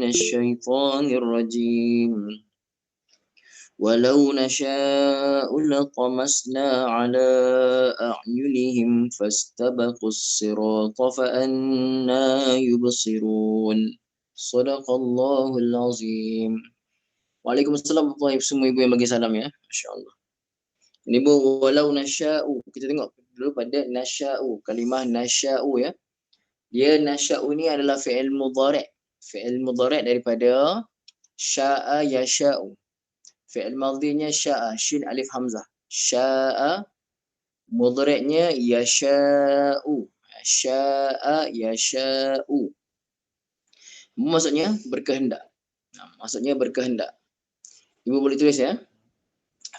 الشيطان الرجيم ولو نشاء لطمسنا على أعينهم فاستبقوا الصراط فأنى يبصرون صدق الله العظيم. Waalaikumsalam warahmatullahi wabarakatuh. Semua ibu yang bagi salam ya. Masya-Allah. Ini bu walau nasya'u. Kita tengok dulu pada nasya'u. Kalimah nasya'u ya. Dia nasya'u ni adalah fi'il mudhari'. Fi'il mudhari' daripada sya'a yasha'u. Fi'il madhinya sya'a, shin alif hamzah. Sya'a, mudhari'nya yasha'u. Sya'a yasha'u. Maksudnya berkehendak. Maksudnya berkehendak. Ibu boleh tulis ya.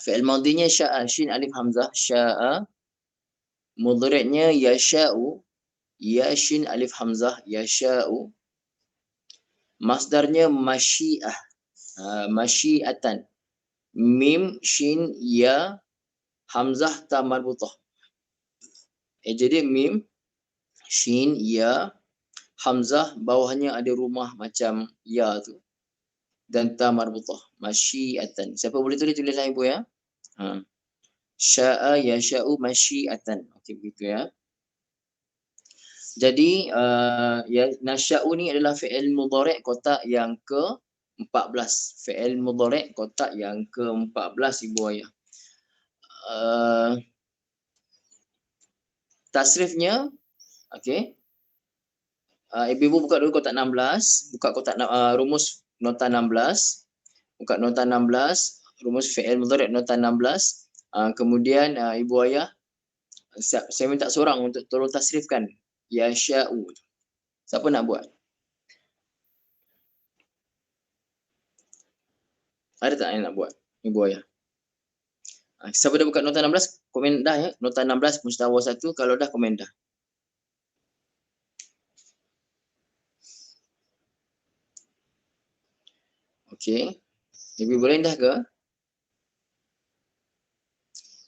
Fi'il madhinya sya'a, shin alif hamzah. Sya'a, mudhari'nya yasha'u. Ya shin alif hamzah. Yasha'u. Masdarnya masyi'ah. Masyi'atan. Mim, shin, ya, hamzah, ta marbutah. Jadi mim, shin, ya, hamzah, bawahnya ada rumah macam ya tu. Dan ta marbutah. Masyi'atan. Siapa boleh tulis ibu ya? Sya'a yasha'u masyi'atan. Okey, begitu ya. Jadi ya, nasya'u ni adalah fi'il mudhari' kotak yang ke-14. Fi'il mudhari' kotak yang ke-14 ibu ayah. Tasrifnya, okey. Ibu buka dulu kotak 16, buka kotak rumus nota 16. Buka nota 16, rumus fi'il mudhari' nota 16. Kemudian ibu ayah saya minta seorang untuk tolong tasrifkan yasha'u. Siapa nak buat? Ada tak yang nak buat? Ibu ayah. Siapa dah buka nota 16, komen dah ya. Nota 16 mustawa 1, kalau dah komen dah. Okey. Ibu boleh dah ke?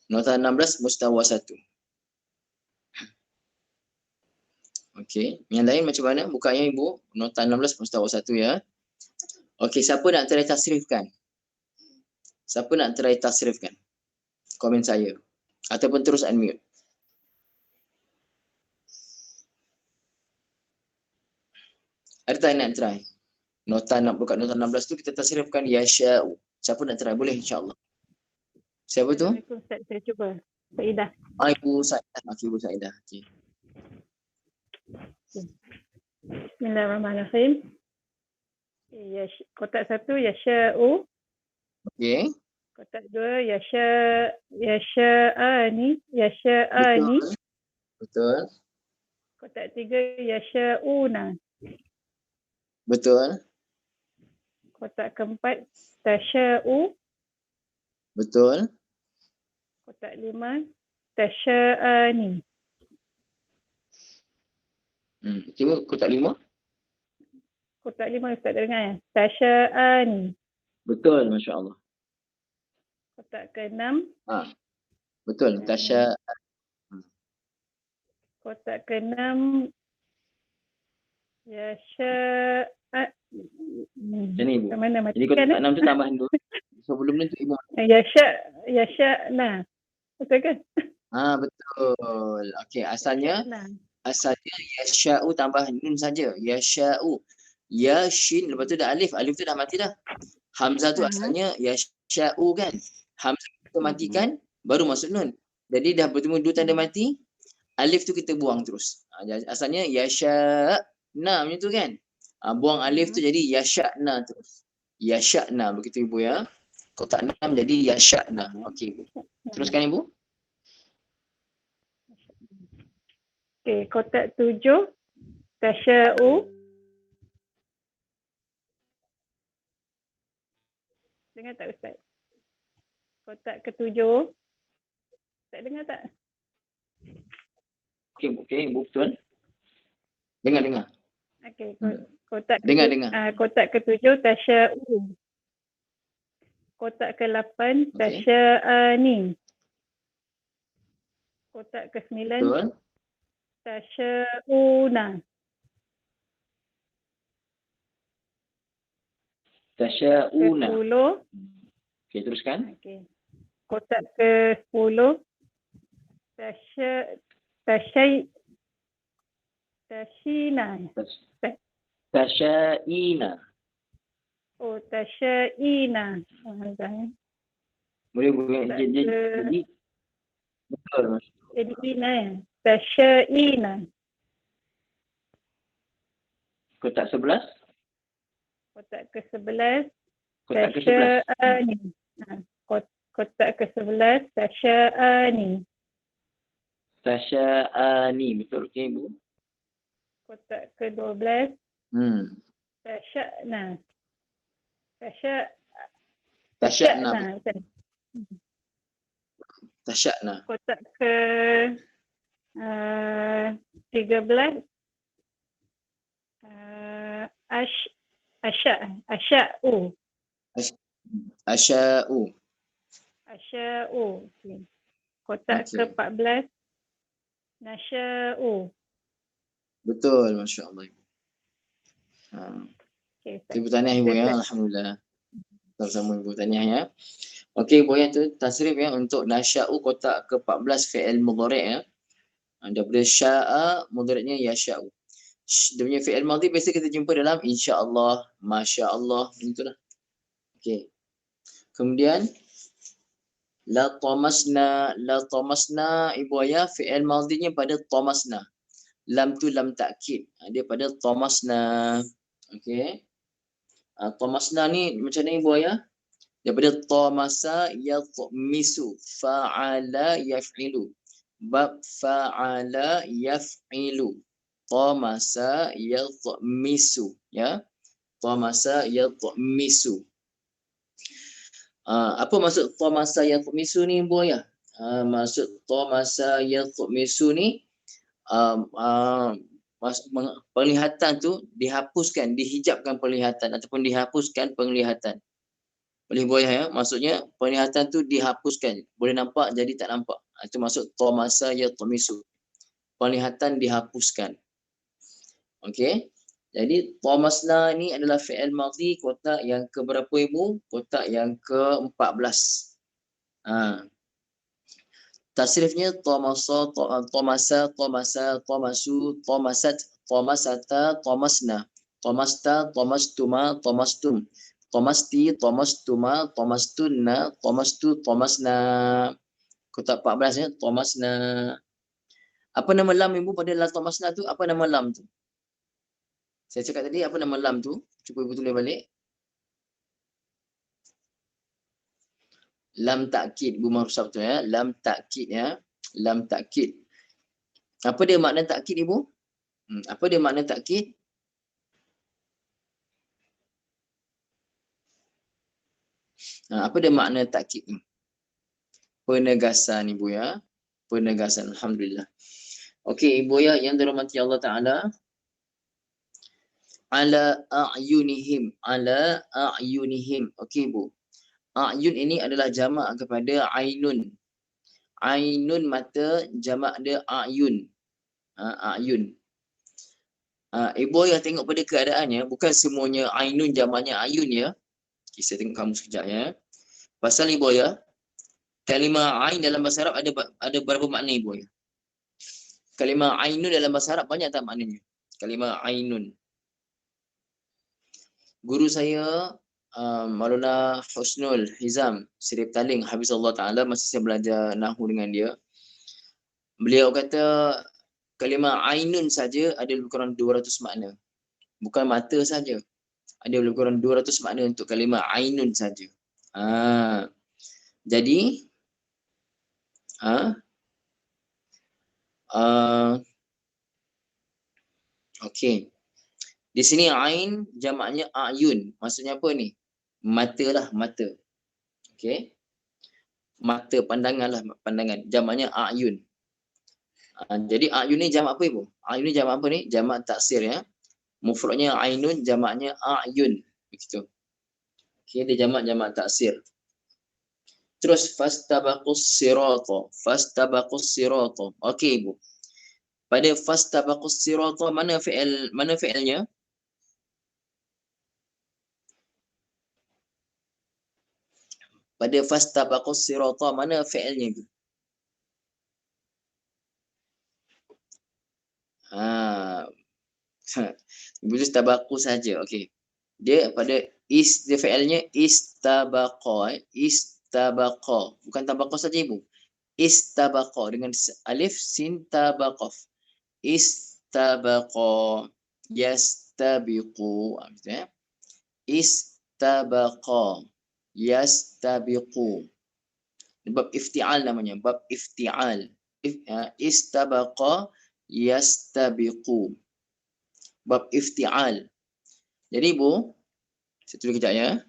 Nota 16 mustawa 1. Okey. Yang lain macam mana? Bukanya ibu. Nota 16 mustawa 1 ya. Okey, siapa nak try tasrifkan? Siapa nak try tasrifkan? Komen saya. Ataupun terus unmute. Ada tak yang nak try? Buka nota 16 tu kita tasrifkan yasha'u. Siapa nak try? Boleh insya-Allah. Siapa tu? Saya cuba. Saidah. Ibu Saidah. Okey, Ibu Saidah. Okey. Bismillahirrahmanirrahim. Kotak 1 yasha'u. Okey. Kotak 2 yasha'ani. Yasha'ani. Betul. Kotak 3 yasha'una. Betul. Kotak keempat tasya'u. Betul. Kotak 5 tasya'ani. Cuba kotak 5. Kotak 5 Ustaz dengar ya. Tasya'ani. Betul, masya-Allah. Kotak ke-6. Betul, Tasya. Kotak ke-6 Macam ni ibu. mana Jadi kotak 6 tu tambahan dulu. Sebelum ni tu ibu. Yasha'na. Betul ke? Betul. Okey, asalnya yasha'u tambah nun saja. Yasha'u. Ya shin, lepas tu dah alif. Alif tu dah mati dah. Hamzah tu asalnya yasha'u kan. Hamzah kita matikan, baru masuk nun. Jadi dah bertemu dua tanda mati, alif tu kita buang terus. Asalnya yasha'na macam tu kan. Buang alif tu jadi yasha'na terus. Yasha'na, begitu ibu ya. Kotak 6 jadi yasha'na. Okey ibu. Teruskan ibu. Okey, kotak 7 tasya'u. Dengar tak Ustaz? Kotak ke-7. Tak dengar tak? Okey, ibu betul. Dengar. Okey, kotak dengar. Kotak ke-7 tasya'u. Kotak ke-8 tasya'ani. Kotak ke-9 tasya'una. Tasya'una. ke-10. Okey, teruskan. Okey. Kotak ke-10. Tasyina. Tasya'ina. Oh, tasya'ina. Boleh jadi betul. Jadi ina ya. Tasya'ina. Kotak 11. Kotak ke-11. Kotak ke-11. Tasya'ani. Kotak ke-11. Tasya'ani. Tasya'ani. Betul ke Ibu? Kotak ke-12. Hmm. Tasya'na. Tasya'na. Tasya'na. Tasya'na. Kotak ke 13. Asya'u. Asya'u. Asya'u. Okay. Kotak ke-14. Nasya'u. Betul, Masya Allah. Ibu tahniah Ibu ya, Alhamdulillah. Bersama Ibu tahniah ya. Okey, Ibu ya, tu tasrif ya untuk nasya'u kotak ke-14 fi'il mudhari' ya. Daripada sya'a mudhari'nya yasha'u. Dia punya fi'il madhi biasa kita jumpa dalam insya-Allah, masya-Allah, itulah. Okey. Kemudian la tamasna Ibu ayah fi'il madhinya pada tamasna. Lam tu lam takkid. Dia pada tamasna. Okey. Tamasna ni macam ni Ibu ayah? Daripada tamasa yatmisu, fa'ala yaf'ilu. Bab fa'ala yaf'ilu. Tamasa yatmisu, ya. Tamasa yatmisu. Apa maksud tamasa yatmisu ni Ibu ayah? Maksud tamasa yatmisu ni penglihatan tu dihapuskan, dihijabkan penglihatan ataupun dihapuskan penglihatan. Boleh Ibu ayah ya, maksudnya penglihatan tu dihapuskan, boleh nampak jadi tak nampak. Itu maksud tamasa yatmisu. Penglihatan dihapuskan. Okey. Jadi tamasna ni adalah fi'il madhi kotak yang ke berapa Ibu? Kotak yang ke-14. Tasrifnya tamasa, tamasat, tamasu, tamasat, tamasata, tamasna. Tamasta, tamastuma, tamastum. Tamasti, tamastuma, tamastunna, tamastu, tamasna. Kotak 14 ya, tamasna. Apa nama lam Ibu pada la tamasna tu? Apa nama lam tu? Saya cakap tadi apa nama lam tu? Cuba Ibu tulis balik. Lam takkid Ibu Marusaf tu ya. Lam takkid ya. Lam takkid. Apa dia makna takkid Ibu? Apa dia makna takkid? Apa dia makna takkid ni? Penegasan Ibu ya. Penegasan. Alhamdulillah. Okey Ibu ya yang dirahmati Allah Ta'ala. Ala a'yunihim. Ala a'yunihim. Okey Ibu. A'yun ini adalah jamak kepada ainun. Ainun mata, jamak dia a'yun. A'yun. Ibu yang tengok pada keadaannya, bukan semuanya ainun jamaknya ayun ya. Okay, saya tengok kamu sekejap ya. Pasal Ibu ya, kalimah ain dalam bahasa Arab ada berapa makna Ibu ya? Kalimah ainun dalam bahasa Arab banyak tak maknanya? Kalimah ainun. Guru saya Maulana Husnul Hizam Sirip Taling Hafizullah Ta'ala, masa saya belajar Nahu dengan dia, beliau kata kalimah ainun saja ada lebih kurang 200 makna. Bukan mata saja. Ada lebih kurang 200 makna untuk kalimah ainun saja. Jadi okey. Di sini ain jamaknya ayun. Maksudnya apa ni? Mata lah, mata. Okey. Mata, pandangan lah, pandangan. Jamaknya ayun. Jadi ayun ni jamak apa Ibu? Ayun ni jamak apa ni? Jamak taksir ya. Mufradnya ainun, jamaknya ayun. Begitu. Okey, dia jamak taksir. Terus fastabaqus sirata. Fastabaqus sirata. Okey Ibu. Pada fastabaqus sirata mana fi'ilnya? pada fastabaqus sirata, mana fi'ilnya itu? Ibu tu tabaku saja. Okey. Dia pada dia fi'ilnya istabaqa, istabaqa. Bukan tabaqa saja ibu. Istabaqa dengan alif sin tabaqaf. Istabaqa yastabiqu. Maksudnya istabaqa yastabiqu. Bab iftial namanya, bab iftial. Istabaqa yastabiqu. Bab iftial. Jadi ibu, saya tulis kejap ya.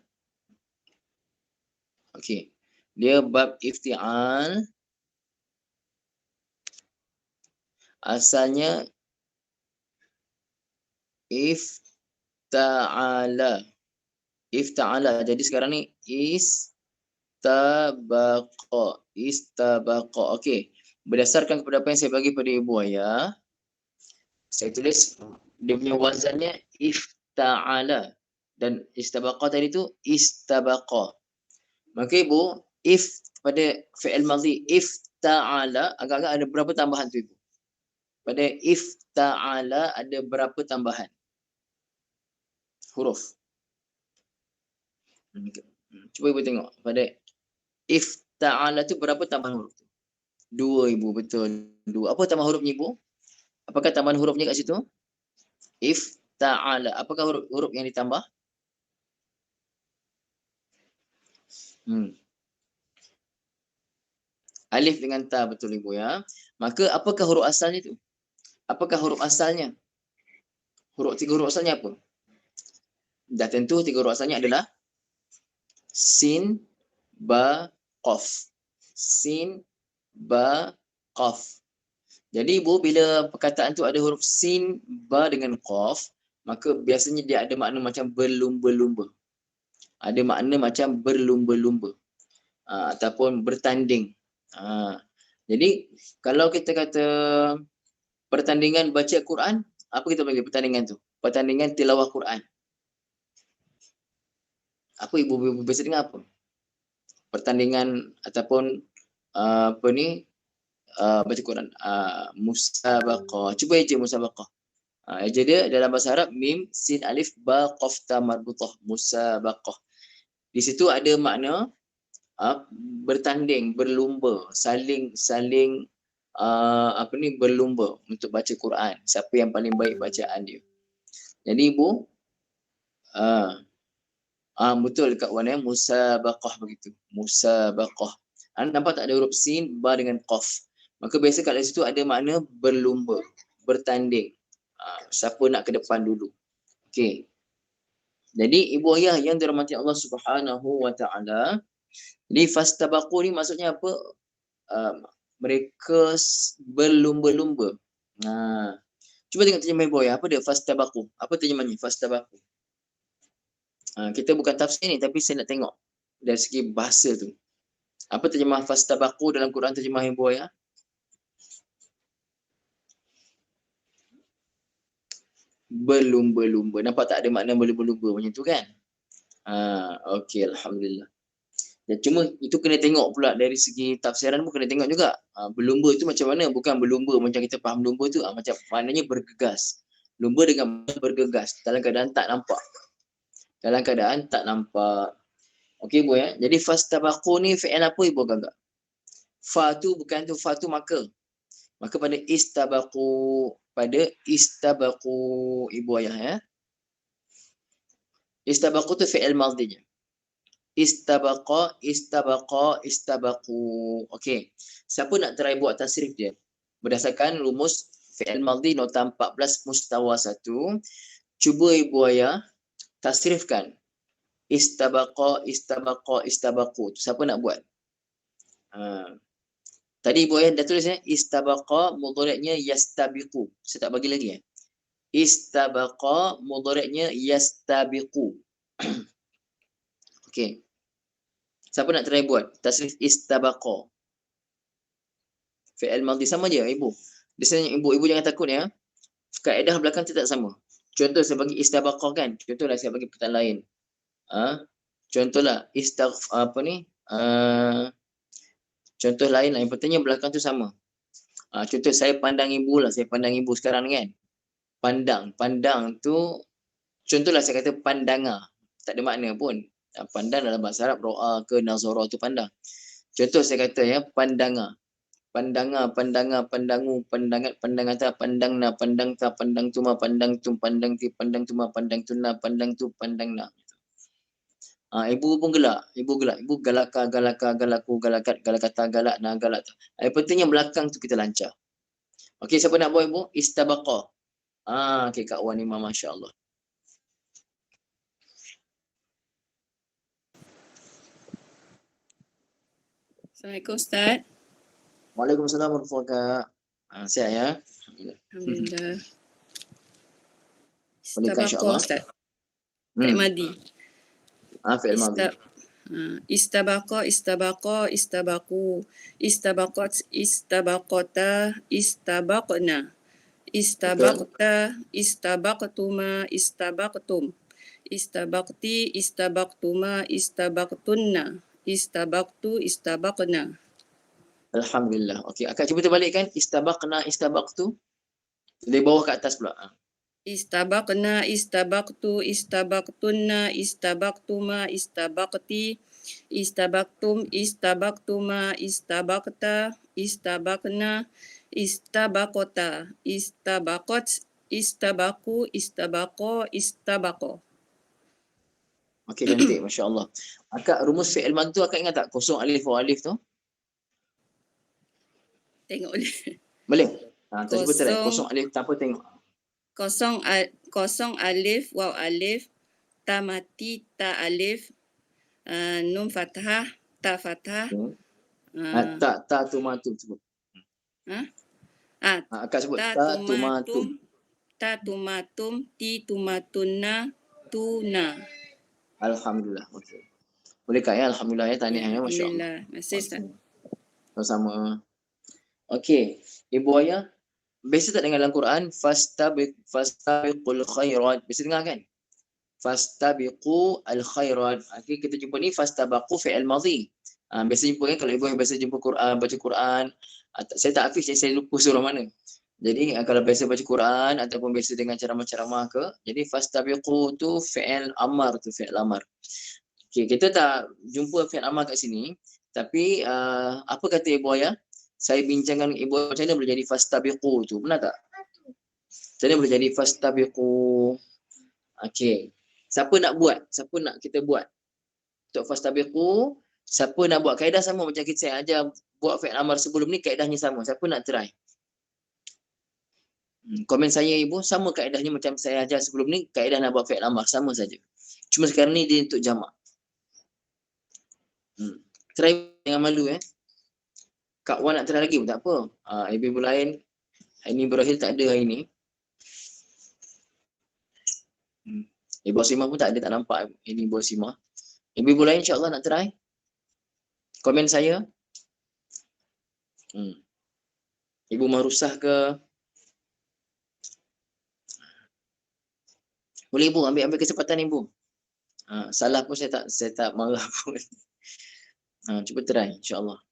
Okey. Dia bab iftial. Asalnya ifta'ala. Ifta'ala. Jadi sekarang ni istabaqa. Istabaqa. Okey. Berdasarkan kepada apa yang saya bagi pada ibu ayah, saya tulis dia punya wazannya ifta'ala. Dan istabaqa tadi tu istabaqa. Maka ibu, if pada fi'il madhi ifta'ala, agak-agak ada berapa tambahan tu ibu? Pada ifta'ala ada berapa tambahan huruf? Cuba ibu tengok. Pada ifta'ala tu berapa tambahan huruf tu? 2 ibu, betul. 2. Apa tambahan hurufnya ibu? Apakah tambahan hurufnya kat situ? Ifta'ala. Apakah huruf yang ditambah? Alif dengan ta, betul ibu ya. Maka apakah huruf asalnya tu? Apakah huruf asalnya? 3 huruf asalnya apa? Dah tentu 3 huruf asalnya adalah sin, ba, qaf. Sin, ba, qaf. Jadi ibu, bila perkataan tu ada huruf sin, ba dengan qaf, maka biasanya dia ada makna macam berlumba-lumba. Ada makna macam berlumba-lumba. Ataupun bertanding. Jadi kalau kita kata pertandingan baca Quran, apa kita panggil pertandingan tu? Pertandingan tilawah Quran. Apa ibu biasa dengar apa? Pertandingan ataupun baca Quran. Musabaqah. Cuba eja musabaqah. Eja dia dalam bahasa Arab mim sin alif ba qaf ta marbutah. Musabaqah. Di situ ada makna bertanding, berlumba, saling berlumba untuk baca Quran. Siapa yang paling baik bacaan dia. Jadi ibu, betul dekat warna musabaqah begitu. Musabaqah. Nampak tak ada huruf sin, ba dengan qaf. Maka biasa kat situ ada makna berlumba, bertanding. Siapa nak ke depan dulu. Okey. Jadi ibu ayah yang dirahmati Allah Subhanahu wa taala, jadi fastabaqu ni maksudnya apa? Mereka berlumba-lumba. Cuba tengok terjemah ibu ayah. Apa dia fastabaqu? Apa terjemahnya fastabaqu? Kita bukan tafsir ni, tapi saya nak tengok dari segi bahasa tu. Apa terjemah fastabaqu dalam Quran terjemah ibu ayah? Berlumba-lumba. Nampak tak ada makna berlumba-lumba macam tu kan? Okey, alhamdulillah. Dan cuma itu kena tengok pula dari segi tafsiran pun kena tengok juga. Berlumba tu macam mana? Bukan berlumba macam kita faham lumba tu. Macam maknanya bergegas. Lumba dengan bergegas dalam keadaan tak nampak. Dalam keadaan tak nampak. Okey ibu ya. Jadi fastabaqu ni fi'il apa ibu agak? Fa tu bukan tu, fa tu maka. Maka pada istabaqu, ibu ayah ya. Istabaqu tu fi'il madhinya. Istabaqa, istabaqu. Okey. Siapa nak try buat tasrif dia? Berdasarkan rumus fi'il madhi nota 14 mustawa 1. Cuba ibu ayah tasrifkan. Istabaqa, istabaqu. Siapa nak buat? Tadi ibu ayah dah tulis ya. Istabaqa mudhari'nya yastabiqu. Saya tak bagi lagi ya. Istabaqa mudhari'nya yastabiqu. Okey. Siapa nak try buat? Tasrif istabaqa. Fi'il madhi sama je ibu. Di sini ibu jangan takut ya. Kaedah belakang tu tak sama. Contoh saya bagi istabaqa kan. Contohlah saya bagi perkataan lain. Contohlah Contoh lain, yang pentingnya belakang tu sama. Contoh saya pandang ibu lah, saya pandang ibu sekarang ni kan. Pandang tu, contohlah saya kata pandanga. Tak ada makna pun. Pandang dalam bahasa Arab, ro'a ke nazara tu pandang. Contoh saya kata ya, pandanga. Pandangu, pandangat, pandangata, pandangna, pandangta, pandang tuma, pandang tum, pandang ti, pandang tuma, pandang tuna, pandang tu, pandangna. Ibu pun gelak. Ibu galaka, galaku, galakat, galakata, galak, na, galak. Pentingnya belakang tu kita lancar. Okey, siapa nak buat ibu? Istabaqa. Okey, Kak Wan Imam, Masya Allah. Assalamualaikum Ustaz. Waalaikumsalam warahmatullahi wabarakatuh. Sihat ya? Alhamdulillah. Boleh Kak, insyaAllah. Ustaz. Fi'il madi. Fi'il madi. Istabaqa, istabaku, istabaqat, istabaqata, istabaqna, istabaqta, istabaqtuma, istabaqtum, istabaqti, istabaqtuma, istabaqtunna, istabaqtu, istabaqna. Alhamdulillah. Okey, akak cuba terbalikkan. Istabaqna, istabaqtu. Dari bawah ke atas pula. Istabaqna, istabaqtu, istabaqtunna, istabaqtuma, istabaqti, istabaqtum, istabaqtuma, istabaqta, istabaqna, istabaqota, istabaqat, istabaku, istabaqo, istabaqo. Okey, cantik. Masya Allah. Akak rumus fi'il madi tu akak ingat tak? Kosong alif alif tu? Tengok ni. Boleh? Cuba try. Kosong alif tanpa tengok. Kosong alif, waw alif, ta mati, ta alif, nun fathah, ta fathah. Ta tumatum sebut. Akak sebut ta tumatum. Ta tumatum, ti tumatunna, tuna. Alhamdulillah. Okay. Boleh Kak ya? Alhamdulillah ya. Tahniah ya. Masya Allah. Alhamdulillah. Masih Ustaz. Sama-sama. Okey. Ibu ayah, biasa tak dengar dalam Quran? Fastabiqul khairat. Biasa dengar kan? Fastabiqu al-khairat. Okay, kita jumpa ni fastabaqu fi'il madhi. Biasa jumpa kan, kalau ibu yang biasa jumpa Quran, baca Quran, saya tak hafiz, saya lupa surah mana. Jadi kalau biasa baca Quran ataupun biasa dengan ceramah-ceramah ke, jadi fastabiqu tu fi'il amar tu, fi'il amar. Okay, kita tak jumpa fi'il amar kat sini, tapi apa kata ibu ayah? Saya bincangkan ibu macam mana boleh jadi fastabiqu tu, benar tak? Macam mana boleh jadi fastabiqu? Okey. Siapa nak buat? Siapa nak kita buat? Untuk fastabiqu, siapa nak buat kaedah sama macam kita saya ajar buat fi'il amar sebelum ni, kaedahnya sama. Siapa nak try? Komen saya ibu, sama kaedahnya macam saya ajar sebelum ni, kaedah nak buat fi'il amar sama saja. Cuma sekarang ni dia untuk jamak. Try jangan malu Kak Wan nak try lagi pun tak apa. Ibu-ibu lain, ini berakhir tak ada hari ni. Ibu Asimah pun tak ada, tak nampak ini Ibu Asimah. Ibu-ibu lain insyaAllah nak try. Komen saya. Ibu Marusah ke? Boleh ibu ambil kesempatan ibu. Salah pun saya tak marah pun. Cuba try insyaAllah.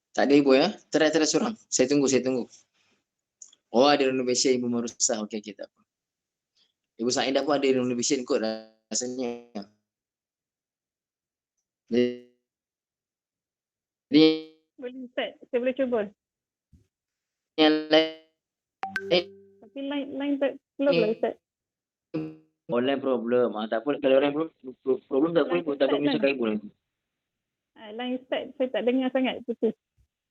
Tak ada ibu ya? Try seorang. Saya tunggu. Oh, ada renovation Ibu Marusah. Okey, tak apa. Ibu Sa'idah pun ada renovation kot rasanya. Jadi Boleh Ustaz, saya boleh cuba. yang lain Tapi line tak slow lah Ustaz. online problem. Tak apa, kalau orang problem tak apa, tak perlu menyusahkan ibu lagi. Line Ustaz saya tak dengar sangat, putus.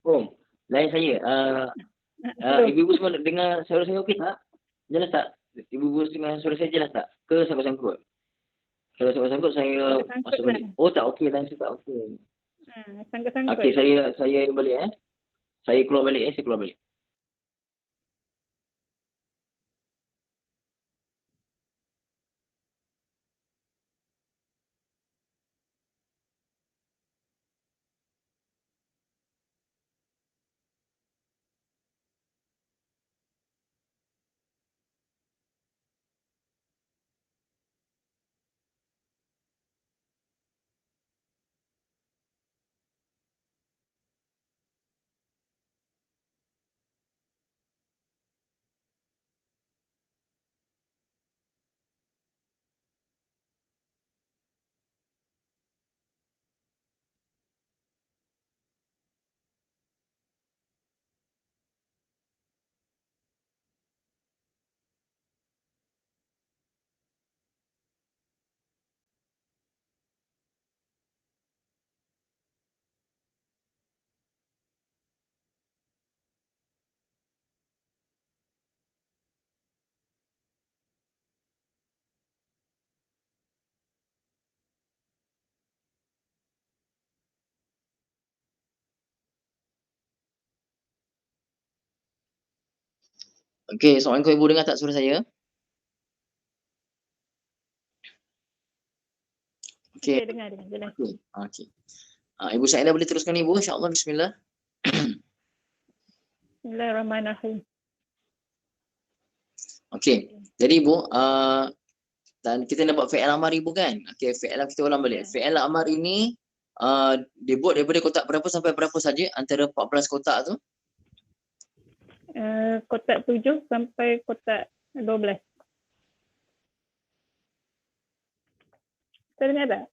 Oh, lain saya. Ibu-ibu semua dengar suara saya okey tak? Jelas tak? Ibu-ibu dengar suara saya jelas tak? Ke sangkut-sangkut? Kalau sangkut-sangkut saya masuk balik. Oh tak okey, lain saya tak okey. Sangkut-sangkut. Okey, saya balik Saya keluar balik. Okey, Assalamualaikum Ibu, dengar tak suara saya? Okey. Okey, dengar jelas. Okey. Okey. Ibu Saidah boleh teruskan Ibu, insya-Allah, bismillah. Bismillahirrahmanirrahim. Okey. Jadi Ibu, dan kita nak buat fi'il amar Ibu kan? Okey, fi'il amar kita ulang balik. Ya. Fi'il amar ini dibuat daripada kotak berapa sampai berapa saja antara 14 kotak tu? Kotak 7 sampai kotak 12. Dengar tak?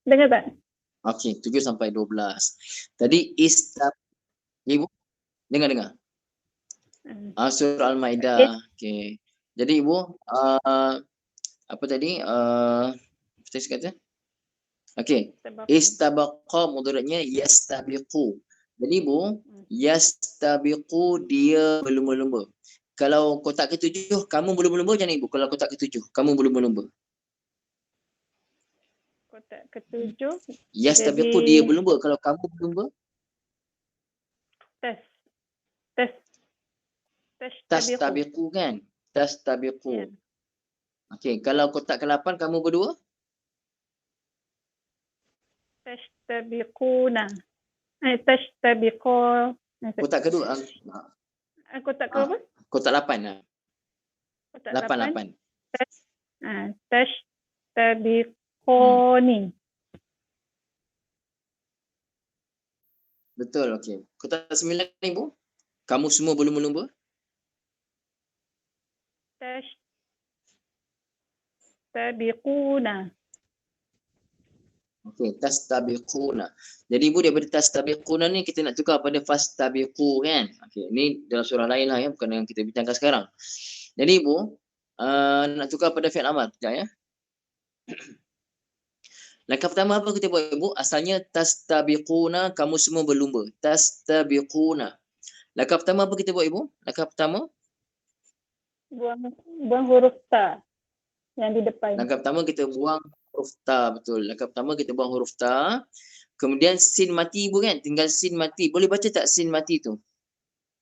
Dengar tak? Okey, 7 sampai 12. Tadi Ibu dengar. Surah Al-Maidah. Okey. Jadi Ibu, apa tadi? Apa saya kata? Okey. Istabaqa mudhari'nya yastabiqu. Jadi Ibu, yastabiqu dia berlumba-lumba. Kalau kotak ke-7 kamu berlumba-lumba macam mana Ibu? Kalau kotak ke-7 kamu berlumba-lumba. Kotak ke-7 Yastabiqu dia berlumba. Kalau kamu berlumba, tastabiqu kan? Tastabiqu. Ya. Okey, kalau kotak ke-8 kamu berdua? Tashtabiquna. Tashtabiqu. Kotak kedua. Kotak ke apa? Kotak 8 lah. Kotak 8. Tashtabiquni. Betul, okey. Kotak 9 Ibu? Kamu semua berlumba-lumba? Tashtabiquna. Okey, tastabiquna. Jadi Ibu daripada tastabiquna ni kita nak tukar pada fastabiqu kan? Okey, ni dalam surah lain lah ya, bukan yang kita bincangkan sekarang. Jadi Ibu, nak tukar pada fi'il amar sekejap ya. Langkah pertama apa kita buat Ibu? Asalnya tastabiquna, kamu semua berlumba. Tastabiquna. Langkah pertama apa kita buat Ibu? Langkah pertama? Buang huruf ta yang di depan. Langkah pertama kita buang huruf ta, betul. Langkah pertama kita buang huruf ta. Kemudian sin mati Ibu kan? Tinggal sin mati. Boleh baca tak sin mati tu?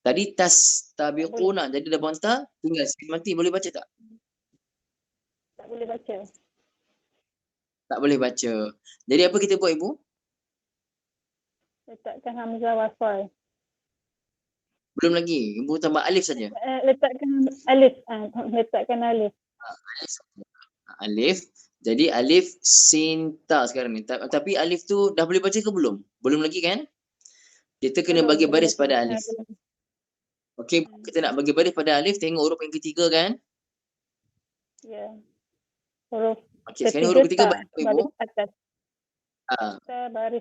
Tadi tastabiquna. Jadi dah buang ta, tinggal sin mati. Boleh baca tak? Tak boleh baca. Tak boleh baca. Jadi apa kita buat Ibu? Letakkan hamzah wasal. Belum lagi. Ibu tambah alif saja. Letakkan alif. Letakkan alif. Alif. Jadi alif sin ta sekarang ni. Tapi alif tu dah boleh baca ke belum? Belum lagi kan? Kita kena bagi baris pada alif. Okey, kita nak bagi baris pada alif, tengok huruf yang ketiga kan? Ya. Huruf okey, sekarang huruf ketiga baris atas.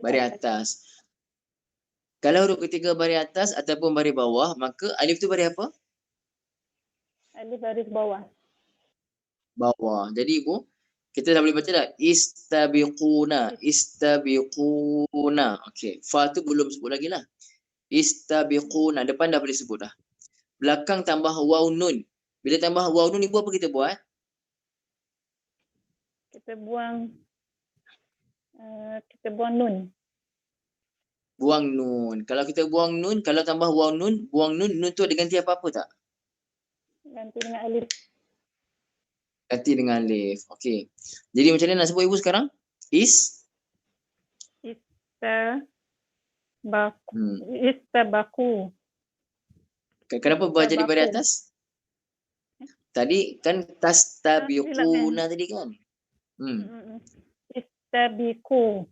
Baris atas. Kalau huruf ketiga baris atas ataupun baris bawah, maka alif tu baris apa? Alif baris bawah. Bawah. Jadi Ibu, kita dah boleh baca dah. Istabiquna. Okey, fa tu belum sebut lagi lah. Istabiquna. Depan dah boleh sebut dah. Belakang tambah waw nun. Bila tambah waw nun Ibu apa kita buat? Kita buang nun. Buang nun. Kalau kita buang nun, kalau tambah waw nun, buang nun tu ada ganti apa-apa tak? Ganti dengan alif. Ganti dengan alif. Okey. Jadi macam mana nak sebut Ibu sekarang? Istabaku. Kenapa buat jadi baris atas? Tadi kan tastabiquna tadi kan? Istabiqu.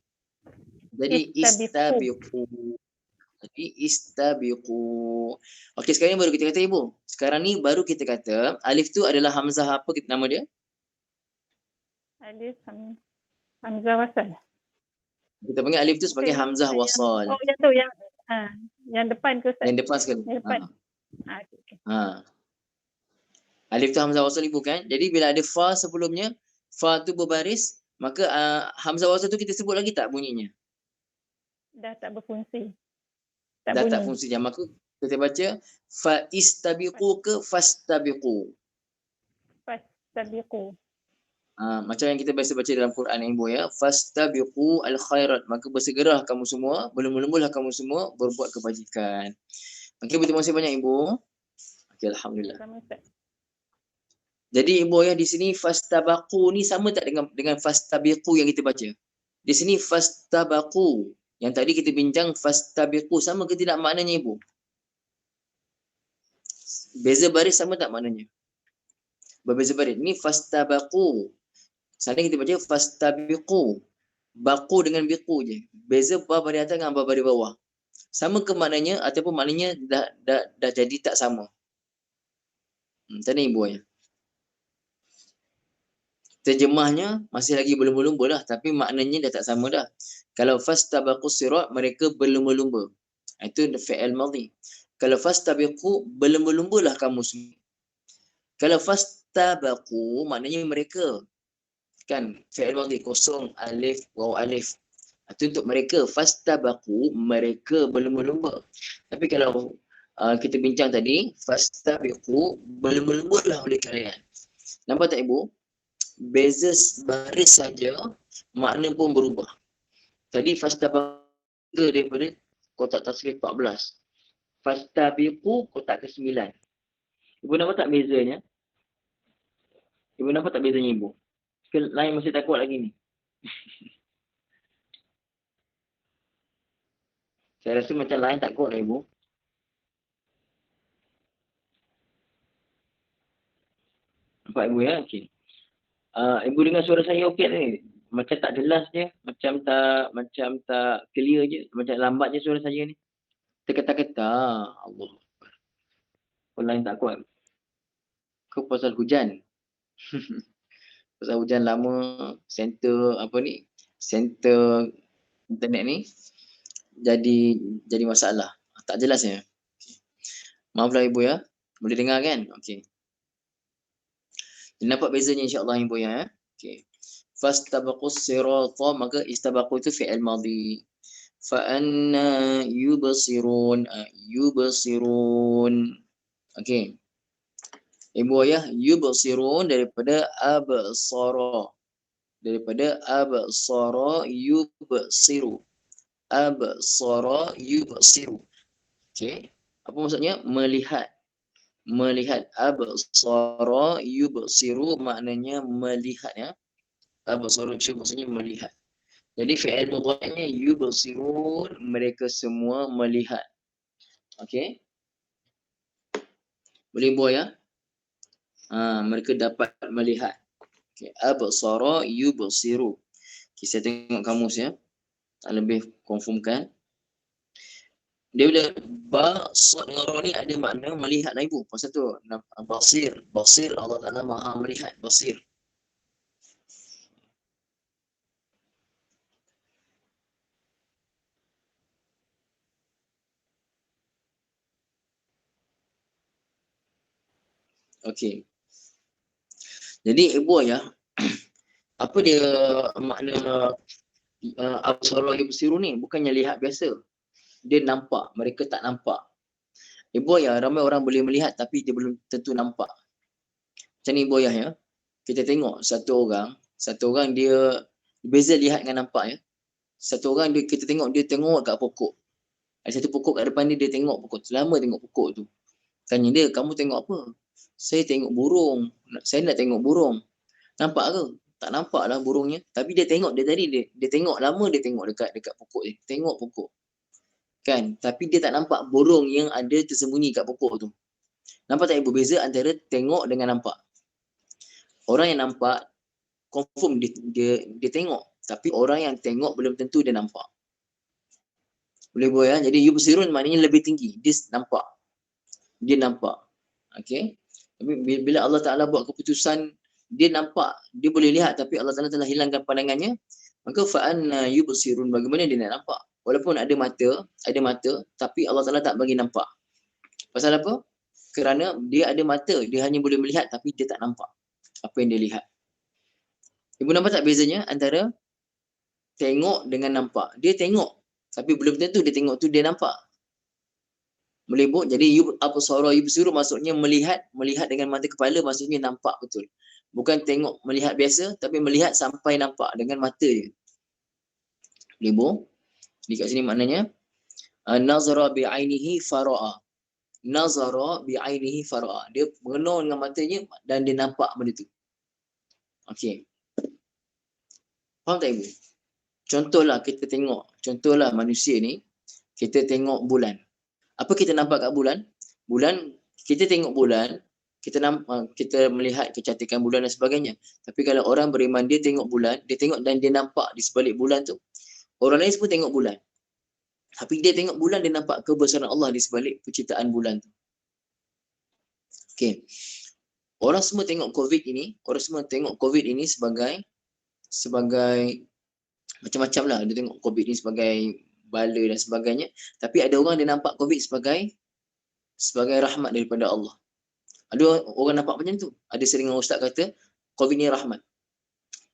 Jadi istabiqu. Okey, sekarang ni baru kita kata Ibu. Sekarang ni baru kita kata alif tu adalah hamzah apa nama dia? Alif hamzah wasal. Kita panggil alif tu sebagai hamzah wasal. Oh, yang tu yang depan ke Ustaz? Yang depan sekali. Yang depan. Okay. Alif tu hamzah wasal Ibu kan? Jadi bila ada fa sebelumnya, fa tu berbaris, maka hamzah wasal tu kita sebut lagi tak bunyinya? Dah tak berfungsi. Tak fungsi. Maka kita baca fa istabiqu ke fastabiqu. Fastabiqu. Macam yang kita biasa baca dalam Quran Ibu ya. Fastabiqu al-khairat. Maka bersegeralah kamu semua, berlumba-lumbalah kamu semua berbuat kebajikan. Okey, terima kasih banyak Ibu. Okey, alhamdulillah. Sama Ustaz. Jadi ibu ayah di sini fastabaqu ni sama tak dengan fastabiqu yang kita baca? Di sini fastabaqu. Yang tadi kita bincang fastabiqu, sama ke tidak maknanya ibu? Beza baris sama tak maknanya? Berbeza baris. Ni fastabaqu. Sana kita baca fastabiqu. Baqu dengan biqu je. Beza ba baris atas dengan ba baris bawah. Sama ke maknanya ataupun maknanya dah jadi tak sama? Tanya ibu ayah. Terjemahnya masih lagi berlumba-lumba lah, tapi maknanya dah tak sama dah. Kalau fastabaqus sirat, mereka berlumba-lumba. Itu fi'il madhi. Kalau fastabiqu, berlumba-lumbalah kamu semua. Kalau fastabaqu, maknanya mereka. Kan fi'il madhi kosong alif waw alif. Itu untuk mereka. Fastabaqu, mereka berlumba-lumba. Tapi kalau kita bincang tadi, fastabiqu, berlumba-lumbalah oleh kalian. Nampak tak ibu? Beza baris saja, makna pun berubah. Tadi fastabiqu daripada kotak tasrif 14. Fastabiqu kotak ke-9. Ibu nampak tak bezanya? Ibu nampak tak bezanya ibu? Lain masih takut lagi ni. Saya rasa macam lain takut lah ibu. Nampak ibu ya? Okey. Ibu dengar suara saya okey ni? Macam tak jelas je, macam tak clear je, macam lambat je suara saya ni. Terketar-ketar. Allah. Orang lain tak kuat. Kau pasal hujan. Pasal hujan lama, center internet ni jadi masalah. Tak jelas ya. Maaflah ibu ya. Boleh dengar kan? Okey. Nampak bezanya insya-Allah ibu ya. Okey. Fastabaqus sirata, maka istabaqu itu fi'il madhi. Fa anna yubsirun. Yubsirun. Okey. Ibu ayah yubsirun daripada absara. Daripada absara yubsiru. Absara yubsiru. Okey. Apa maksudnya? Melihat. Melihat. Absara yubsiru maknanya melihat ya. Absara yubsiru maksudnya melihat. Jadi fi'il mudhari'nya yubsirun, mereka semua melihat. Okey. Boleh buat ya? Mereka dapat melihat. Okey, absara yubsiru. Okay, saya tengok kamus ya. Lebih confirmkan. Dia bila ba sad dengan ra ni ada makna melihat lah ibu. Pasal tu basir, basir Allah Taala Maha melihat, basir. Okey. Jadi ibu ayah, apa dia makna absara yubsiru ni? Bukannya lihat biasa. Dia nampak, mereka tak nampak. Ibu ayah, ramai orang boleh melihat tapi dia belum tentu nampak. Macam ni ibu ayah ya. Kita tengok satu orang dia beza lihat dengan nampak ya. Satu orang kita tengok dia tengok kat pokok. Ada satu pokok kat depan dia tengok pokok tu. Lama tengok pokok tu. Tanya dia, kamu tengok apa? Saya tengok burung. Saya nak tengok burung. Nampak ke? Tak nampak lah burungnya. Tapi dia tengok, dia tengok lama dia tengok dekat pokok dia. Tengok pokok. Kan? Tapi dia tak nampak burung yang ada tersembunyi kat pokok tu. Nampak tak ibu beza antara tengok dengan nampak? Orang yang nampak confirm dia tengok, tapi orang yang tengok belum tentu dia nampak. Boleh buat ya. Jadi yubsirun maknanya lebih tinggi. Dia nampak. Dia nampak. Okey. Tapi bila Allah Taala buat keputusan dia nampak, dia boleh lihat tapi Allah Taala telah hilangkan pandangannya, maka fa anna yubsirun, bagaimana dia nak nampak? Walaupun ada mata tapi Allah Taala tak bagi nampak. Pasal apa? Kerana dia ada mata, dia hanya boleh melihat tapi dia tak nampak apa yang dia lihat. Ibu nampak tak bezanya antara tengok dengan nampak? Dia tengok tapi belum tentu dia tengok tu dia nampak. Boleh ibu? Jadi absara yubsiru maksudnya melihat dengan mata kepala, maksudnya nampak betul. Bukan tengok melihat biasa tapi melihat sampai nampak dengan mata je. Boleh ibu? Di kat sini maknanya nazara bi'ainihi fara'a. nazara bi'ainihi fara'a. Dia merenung dengan matanya dan dia nampak benda tu. Okey. Faham tak ibu? Contohlah manusia ni, kita tengok bulan. Apa kita nampak kat bulan? Bulan, kita tengok bulan, kita melihat kecantikan bulan dan sebagainya. Tapi kalau orang beriman, dia tengok bulan, dia tengok dan dia nampak di sebalik bulan tu. Orang lain semua tengok bulan. Tapi dia tengok bulan, dia nampak kebesaran Allah di sebalik penciptaan bulan tu. Okey. Orang semua tengok COVID ini sebagai macam-macam lah. Dia tengok COVID ni sebagai bala dan sebagainya. Tapi ada orang dia nampak COVID sebagai rahmat daripada Allah. Ada orang nampak macam tu. Ada seringah ustaz kata COVID ni rahmat.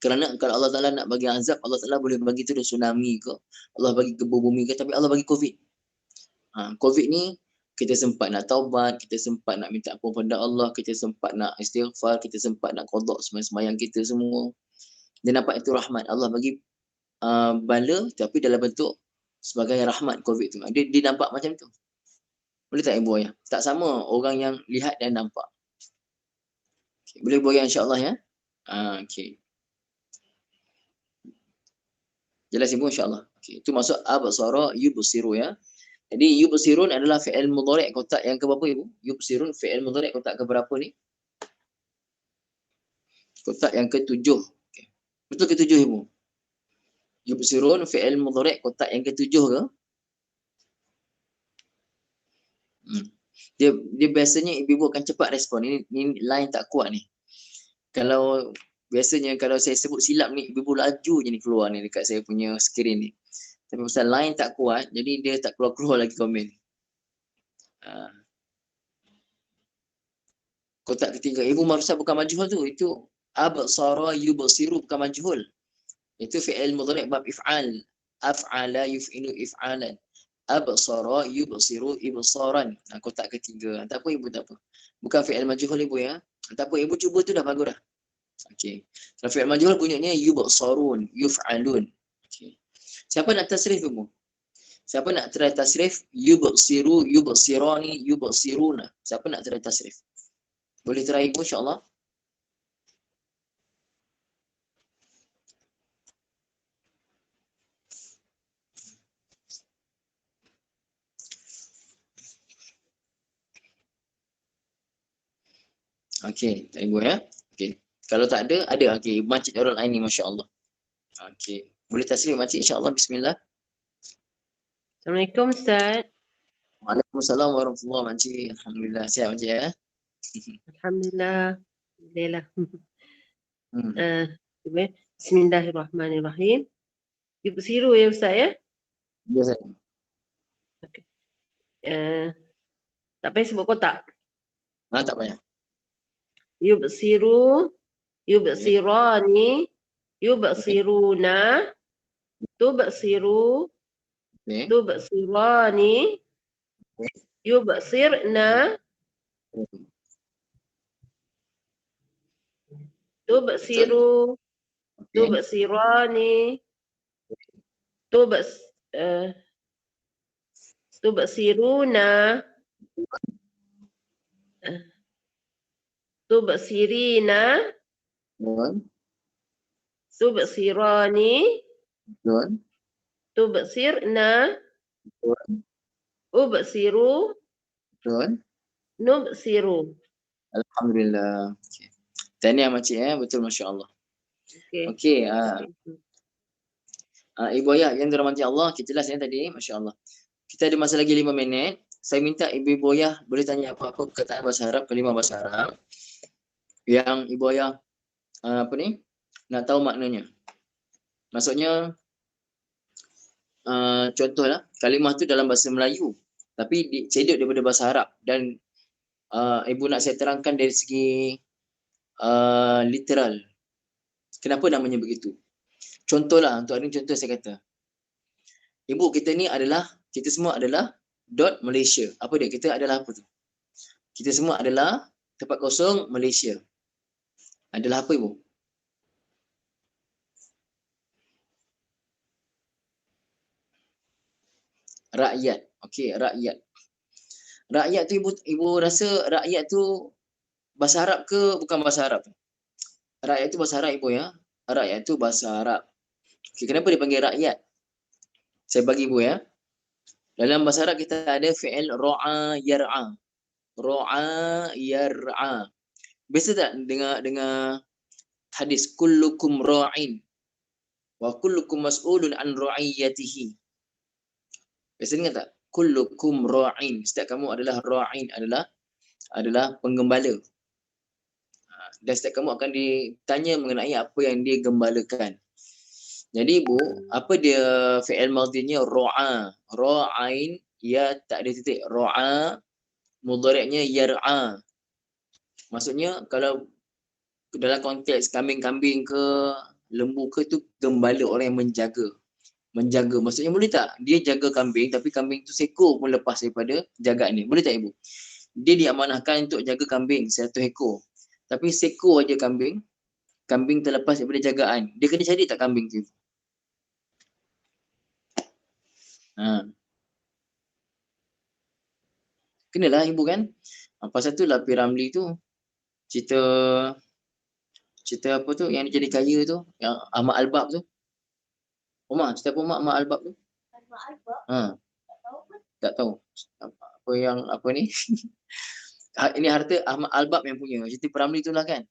Kerana kalau Allah Ta'ala nak bagi azab, Allah Ta'ala boleh bagi tu tsunami ke, Allah bagi gebur bumi ke, tapi Allah bagi COVID. COVID ni kita sempat nak taubat, kita sempat nak minta ampun pada Allah, kita sempat nak istighfar, kita sempat nak qada sembahyang kita semua. Dia nampak itu rahmat. Allah bagi bala tapi dalam bentuk sebagai rahmat COVID tu. Dia nampak macam tu. Boleh tak ibu ayah? Tak sama orang yang lihat dan nampak. Okay. Boleh ibu ayah insya-Allah ya? Okey. Jelas ibu insya-Allah. Okey, itu maksud absara yubsiru ya. Jadi yubsirun adalah fi'il mudhari' kotak yang ke berapa ibu? Yubsirun fi'il mudhari' kotak ke berapa ni? Kotak yang ke-7. Okay. Betul ke-7 ibu? Yubsirun fi'il mudhari' kotak yang ke-7 ke? Dia biasanya ibu akan cepat respon. Ini line tak kuat ni. Kalau biasanya kalau saya sebut silap ni, ibu laju je ni keluar ni dekat saya punya skrin ni. Tapi pasal line tak kuat, jadi dia tak keluar-keluar lagi komen. Kotak ketiga, ibu marusa bukan majhul tu. Itu absara yubsiru bukan majhul. Itu fi'il mudhari' bab if'al. Af'ala yuf'ilu if'alan. Absara yubsiru ibsaran. Kotak ketiga. Tak apa ibu, tak apa. Bukan fi'il majhul ibu ya. Tak apa, ibu cuba tu dah bagus dah. Okey. Kalau fi'il majhul bunyinya yubsarun, yuf'alun. Okey. Siapa nak tasrif ibu? Siapa nak try tasrif? Yubsiru, yubsirani, yubsiruna. Siapa nak try tasrif? Boleh try ibu insya-Allah. Okey, ibu ya. Okey. Kalau tak ada, ada. Okey, Makcik Darul Aini masya-Allah. Okey. Boleh tasrif makcik insya-Allah. Bismillah. Assalamualaikum Ustaz. Waalaikumsalam warahmatullahi wabarakatuh. Makcik. Alhamdulillah. Sihat makcik ya. Alhamdulillah. Alhamdulillah. Bismillahirrahmanirrahim. Yubsiru ya Ustaz ya? Ya saya. Okay. Tak payah sebut kotak. Tak payah. Yubsiru, yubsirani, yubsiruna, tubsiru, Okey. tubsirani, yubsirna, tubsiru, tubsirani, tubsiruna, tubsirina, tubsirani, tubsirna, ubsiru, nubsiru. Alhamdulillah. Okey. Tahniah makcik ya, betul masya-Allah. Okey. Ibu ayah yang dirahmati Allah, kita jelas ya tadi, masya-Allah. Kita ada masa lagi 5 minit. Saya minta ibu ayah boleh tanya apa-apa perkataan bahasa Arab, kalimah bahasa Arab yang ibu ayah nak tahu maknanya. Maksudnya contohlah kalimah tu dalam bahasa Melayu tapi dicedok daripada bahasa Arab dan ibu nak saya terangkan dari segi literal. Kenapa namanya begitu? Contohlah, untuk hari ini contoh saya kata. Ibu kita ni adalah, kita semua adalah dot Malaysia. Apa dia? Kita adalah apa tu? Kita semua adalah tempat kosong Malaysia. Adalah apa ibu? Rakyat. Okey, rakyat. Rakyat tu ibu rasa rakyat tu bahasa Arab ke bukan bahasa Arab? Rakyat tu bahasa Arab ibu ya. Rakyat tu bahasa Arab. Okay, kenapa dipanggil rakyat? Saya bagi ibu ya. Dalam bahasa Arab kita ada fi'il ra'a yar'a. Ra'a yar'a. Biasa tak dengar hadis kullukum ra'in wa kullukum mas'ulun an ra'iyatihi. Biasa dengar tak? Kullukum ra'in. Setiap kamu adalah ra'in, adalah penggembala. Dan setiap kamu akan ditanya mengenai apa yang dia gembalakan. Jadi ibu, apa dia fi'il madhinya? Ra'a. Ra'ain, ya tak ada titik. Ra'a, mudhari'nya yar'a. Maksudnya kalau dalam konteks kambing-kambing ke lembu ke tu gembala, orang yang menjaga. Maksudnya boleh tak dia jaga kambing tapi kambing tu seekor pun lepas daripada jagaan ni? Boleh tak ibu? Dia diamanahkan untuk jaga kambing 100 ekor. Tapi seekor aja kambing terlepas daripada jagaan. Dia kena cari tak kambing tu? Kenalah ibu kan? Pasal tu lah P. Ramlee tu cerita apa tu yang dia jadi kaya tu, yang Ahmad Albab tu. Umar, cerita apa Ahmad Albab tu? Tak tahu. Apa ni? Ini harta Ahmad Albab yang punya. Cerita P. Ramlee tu lah kan.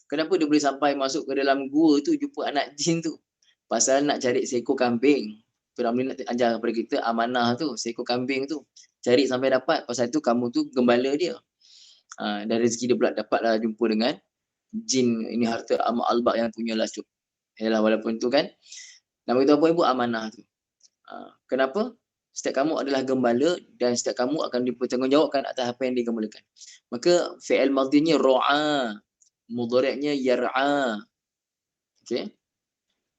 Kenapa dia boleh sampai masuk ke dalam gua tu jumpa anak jin tu? Pasal nak cari seekor kambing. P. Ramlee nak ajar kepada kita amanah tu, seekor kambing tu. Cari sampai dapat, pasal tu kamu tu gembala dia. Dan rezeki dia pula dapatlah jumpa dengan jin. Ini harta Ahmad Albab yang punya lah. Yalah, walaupun tu kan, nama itu apa ibu? Amanah tu. Kenapa? Setiap kamu adalah gembala dan setiap kamu akan dipertanggungjawabkan atas apa yang digembalakan. Maka fi'il madhinya ra'a, mudhari'nya yar'a. Okey.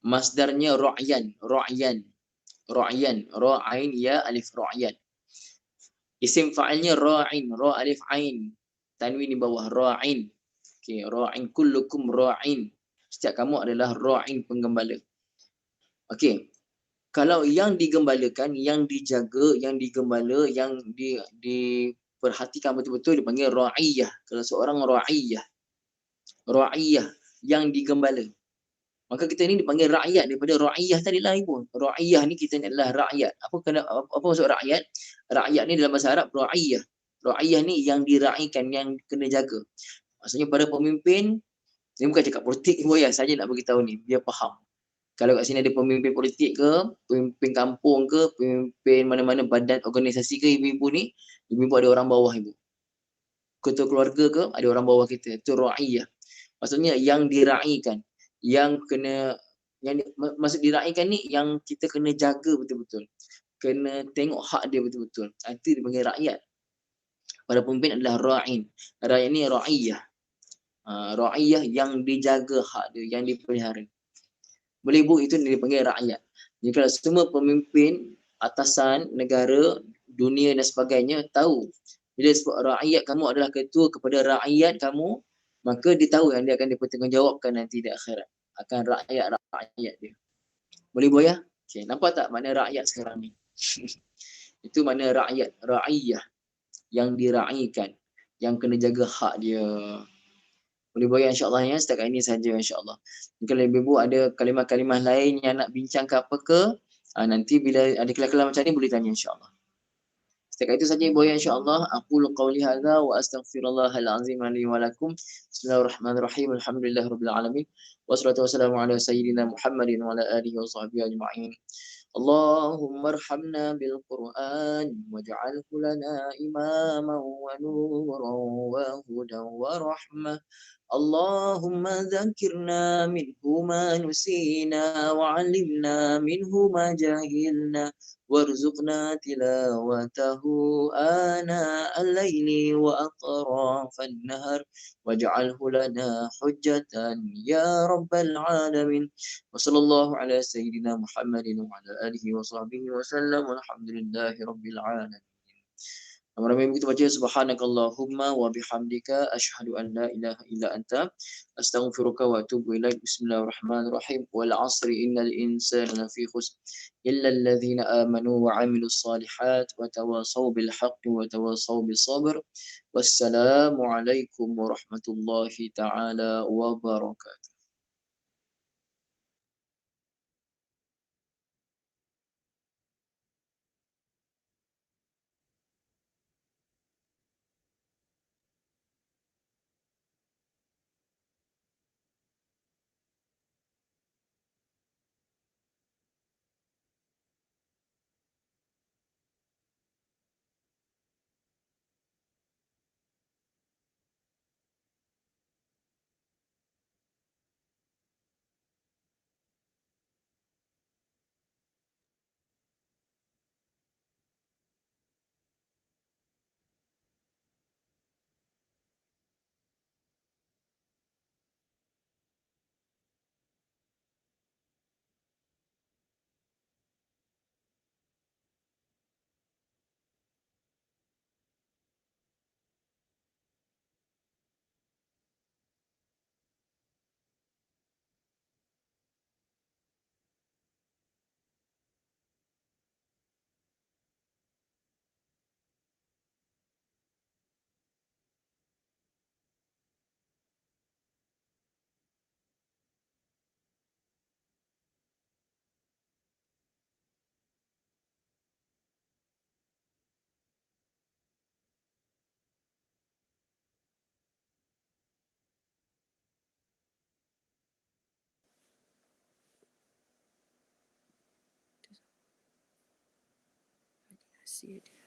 Masdarnya ra'yan, ra'ain ya alif ra'yan. Isim fa'ilnya ra'in, ra alif ain. Tanwin di bawah ra'in. Okey, ra'in, kullukum ra'in. Setiap kamu adalah ra'in, penggembala. Okey. Kalau yang digembalakan, yang dijaga, yang digembala, yang diperhatikan betul-betul dipanggil ra'iyah. Kalau seorang ra'iyah yang digembala. Maka kita ni dipanggil rakyat daripada ra'iyah tadilah ibu. Ra'iyah ni kita ni adalah rakyat. Apa maksud rakyat? Rakyat ni dalam bahasa Arab ra'iyah. Ra'iyah ni yang diraihkan, yang kena jaga. Maksudnya para pemimpin, ni bukan cakap politik ibu ya, saja nak bagi tahu ni, biar faham. Kalau kat sini ada pemimpin politik ke, pemimpin kampung ke, pemimpin mana-mana badan organisasi ke, ibu-ibu ni, ibu-ibu ada orang bawah ibu. Ketua keluarga ke, ada orang bawah kita. Itu ra'iyah. Maksudnya yang diraihkan, yang kena, maksud diraihkan ni yang kita kena jaga betul-betul. Kena tengok hak dia betul-betul. Itu dipanggil rakyat. Para pemimpin adalah ra'in. Rakyat ni ra'iyah. Ra'iyah yang dijaga hak dia, yang dipelihara. Boleh ibu, itu dipanggil rakyat. Jadi kalau semua pemimpin, atasan, negara, dunia dan sebagainya tahu bila sebut rakyat kamu adalah ketua kepada rakyat kamu, maka dia tahu yang dia akan dipertanggungjawabkan nanti di akhirat akan rakyat dia. Boleh ibu ya? Okay, nampak tak makna rakyat sekarang ni? Itu makna rakyat, ra'iyah, yang diraihkan, yang kena jaga hak dia. Boleh bayar insyaAllah ya, setakat ini saja insyaAllah. Kalau ibu ada kalimah-kalimah lain yang nak bincang ke apa ke, nanti bila ada kelas-kelas macam ni boleh tanya insyaAllah. Setakat itu saja ibu ya insyaAllah. Aqulu qawli hadha wa astaghfirullahal azim li wa lakum. Bismillahirrahmanirrahim. Alhamdulillahirabbil alamin. Wassalatu wassalamu ala sayyidina Muhammadin wa ala alihi wa sahbihi ajma'in. Allahumma arhamna bil Qur'an waj'alhu lana imaman wa nuran wa hudan wa rahmah. اللهم ذكرنا منه ما نسينا وعلمنا منه ما جهلنا وارزقنا تلاوته آناء الليل وأطراف النهر واجعله لنا حجة يا رب العالمين وصلى الله على سيدنا محمد وعلى آله وصحبه وسلم والحمد لله رب العالمين. Ramai-ramai kita baca subhanakallahumma wa bihamdika asyhadu an la ilaha illa anta astaghfiruka wa atubu ilaik. Bismillahirrahmanirrahim. Wal 'asri innal insana lafi khusr illa alladhina amanu wa 'amilus solihat wa tawasaw bil haqqi wa tawasaw bis sabr. Wassalamu alaikum warahmatullahi taala wabarakatuh. See you.